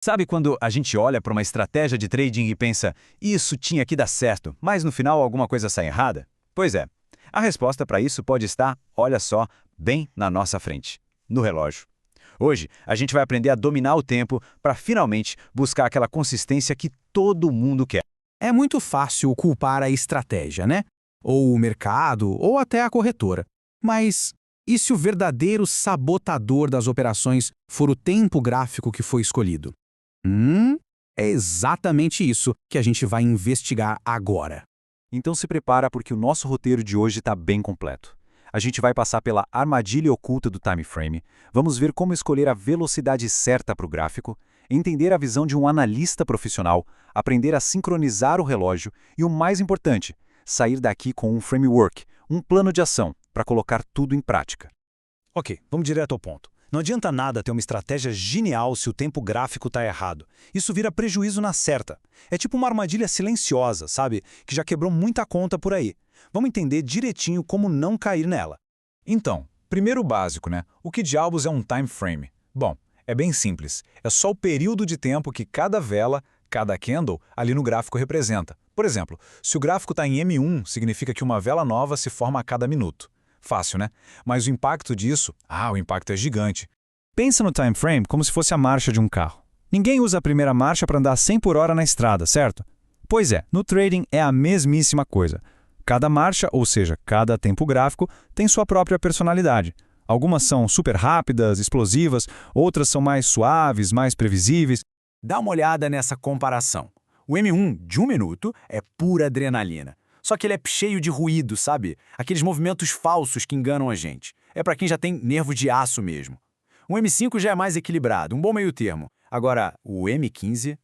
Sabe quando a gente olha para uma estratégia de trading e pensa, isso tinha que dar certo, mas no final alguma coisa sai errada? Pois é, a resposta para isso pode estar, olha só, bem na nossa frente, no relógio. Hoje, a gente vai aprender a dominar o tempo para finalmente buscar aquela consistência que todo mundo quer. É muito fácil culpar a estratégia, né? Ou o mercado, ou até a corretora. Mas e se o verdadeiro sabotador das operações for o tempo gráfico que foi escolhido? É exatamente isso que a gente vai investigar agora. Então se prepara porque o nosso roteiro de hoje está bem completo. A gente vai passar pela armadilha oculta do time frame, vamos ver como escolher a velocidade certa para o gráfico, entender a visão de um analista profissional, aprender a sincronizar o relógio e, o mais importante, sair daqui com um framework, um plano de ação, para colocar tudo em prática. Ok, vamos direto ao ponto. Não adianta nada ter uma estratégia genial se o tempo gráfico está errado. Isso vira prejuízo na certa. É tipo uma armadilha silenciosa, sabe? Que já quebrou muita conta por aí. Vamos entender direitinho como não cair nela. Então, primeiro o básico, né? O que diabos é um time frame? Bom, é bem simples. É só o período de tempo que cada vela, cada candle, ali no gráfico representa. Por exemplo, se o gráfico está em M1, significa que uma vela nova se forma a cada minuto. Fácil, né? Mas o impacto disso, o impacto é gigante. Pensa no time frame como se fosse a marcha de um carro. Ninguém usa a primeira marcha para andar 100 por hora na estrada, certo? Pois é, no trading é a mesmíssima coisa. Cada marcha, ou seja, cada tempo gráfico, tem sua própria personalidade. Algumas são super rápidas, explosivas, outras são mais suaves, mais previsíveis. Dá uma olhada nessa comparação. O M1 de 1 minuto é pura adrenalina. Só que ele é cheio de ruído, sabe? Aqueles movimentos falsos que enganam a gente. É para quem já tem nervo de aço mesmo. O M5 já é mais equilibrado, um bom meio termo. Agora, o M15...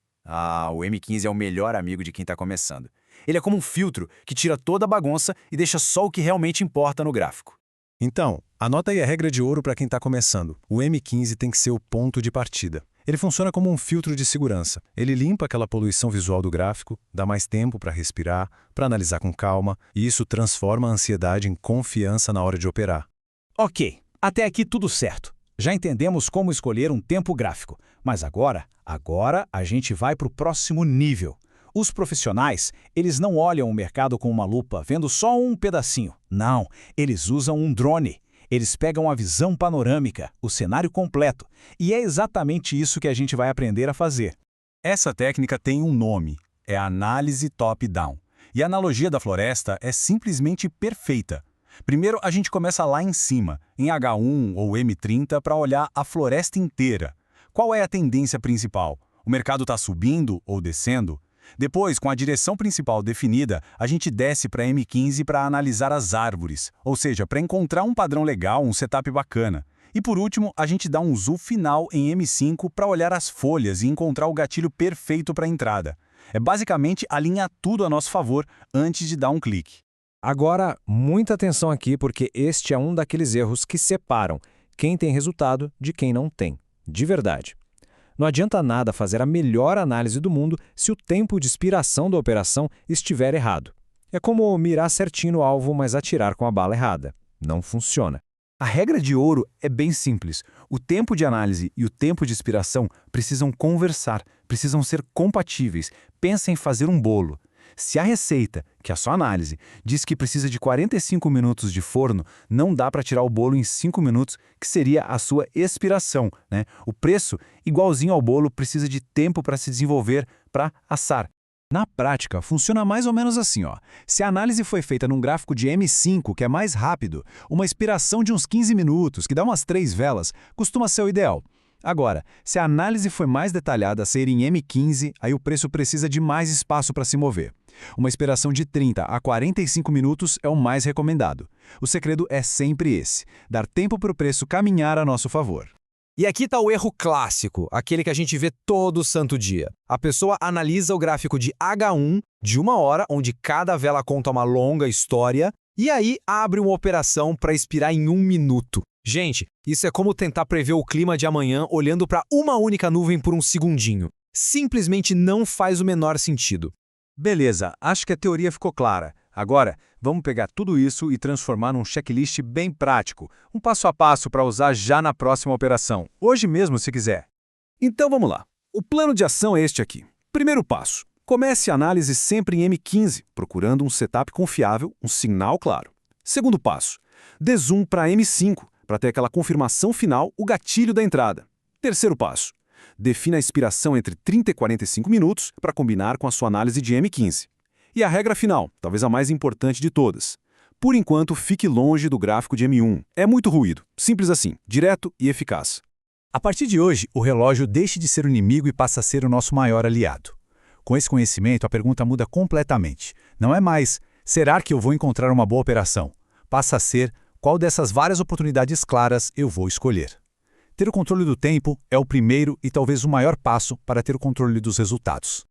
o M15 é o melhor amigo de quem está começando. Ele é como um filtro que tira toda a bagunça e deixa só o que realmente importa no gráfico. Então, anota aí a regra de ouro para quem está começando. O M15 tem que ser o ponto de partida. Ele funciona como um filtro de segurança. Ele limpa aquela poluição visual do gráfico, dá mais tempo para respirar, para analisar com calma, e isso transforma a ansiedade em confiança na hora de operar. Ok, até aqui tudo certo. Já entendemos como escolher um tempo gráfico. Mas agora a gente vai para o próximo nível. Os profissionais, eles não olham o mercado com uma lupa, vendo só um pedacinho. Não, eles usam um drone. Eles pegam a visão panorâmica, o cenário completo, e é exatamente isso que a gente vai aprender a fazer. Essa técnica tem um nome, é a análise top-down. E a analogia da floresta é simplesmente perfeita. Primeiro, a gente começa lá em cima, em H1 ou M30, para olhar a floresta inteira. Qual é a tendência principal? O mercado está subindo ou descendo? Depois, com a direção principal definida, a gente desce para M15 para analisar as árvores, ou seja, para encontrar um padrão legal, um setup bacana. E por último, a gente dá um zoom final em M5 para olhar as folhas e encontrar o gatilho perfeito para a entrada. É basicamente alinhar tudo a nosso favor antes de dar um clique. Agora, muita atenção aqui porque este é um daqueles erros que separam quem tem resultado de quem não tem, de verdade. Não adianta nada fazer a melhor análise do mundo se o tempo de expiração da operação estiver errado. É como mirar certinho no alvo, mas atirar com a bala errada. Não funciona. A regra de ouro é bem simples. O tempo de análise e o tempo de expiração precisam conversar, precisam ser compatíveis. Pensa em fazer um bolo. Se a receita, que é a sua análise, diz que precisa de 45 minutos de forno, não dá para tirar o bolo em 5 minutos, que seria a sua expiração, né? O preço, igualzinho ao bolo, precisa de tempo para se desenvolver, para assar. Na prática, funciona mais ou menos assim, ó. Se a análise foi feita num gráfico de M5, que é mais rápido, uma expiração de uns 15 minutos, que dá umas 3 velas, costuma ser o ideal. Agora, se a análise foi mais detalhada a ser em M15, aí o preço precisa de mais espaço para se mover. Uma expiração de 30 a 45 minutos é o mais recomendado. O segredo é sempre esse, dar tempo para o preço caminhar a nosso favor. E aqui está o erro clássico, aquele que a gente vê todo santo dia. A pessoa analisa o gráfico de H1 de 1 hora, onde cada vela conta uma longa história, e aí abre uma operação para expirar em 1 minuto. Gente, isso é como tentar prever o clima de amanhã olhando para uma única nuvem por um segundinho. Simplesmente não faz o menor sentido. Beleza, acho que a teoria ficou clara. Agora, vamos pegar tudo isso e transformar num checklist bem prático, um passo a passo para usar já na próxima operação, hoje mesmo se quiser. Então vamos lá. O plano de ação é este aqui. Primeiro passo. Comece a análise sempre em M15, procurando um setup confiável, um sinal claro. Segundo passo. Dê zoom para M5, para ter aquela confirmação final, o gatilho da entrada. Terceiro passo. Defina a expiração entre 30 e 45 minutos para combinar com a sua análise de M15. E a regra final, talvez a mais importante de todas. Por enquanto, fique longe do gráfico de M1. É muito ruído. Simples assim, direto e eficaz. A partir de hoje, o relógio deixa de ser o inimigo e passa a ser o nosso maior aliado. Com esse conhecimento, a pergunta muda completamente. Não é mais, será que eu vou encontrar uma boa operação? Passa a ser, qual dessas várias oportunidades claras eu vou escolher? Ter o controle do tempo é o primeiro e talvez o maior passo para ter o controle dos resultados.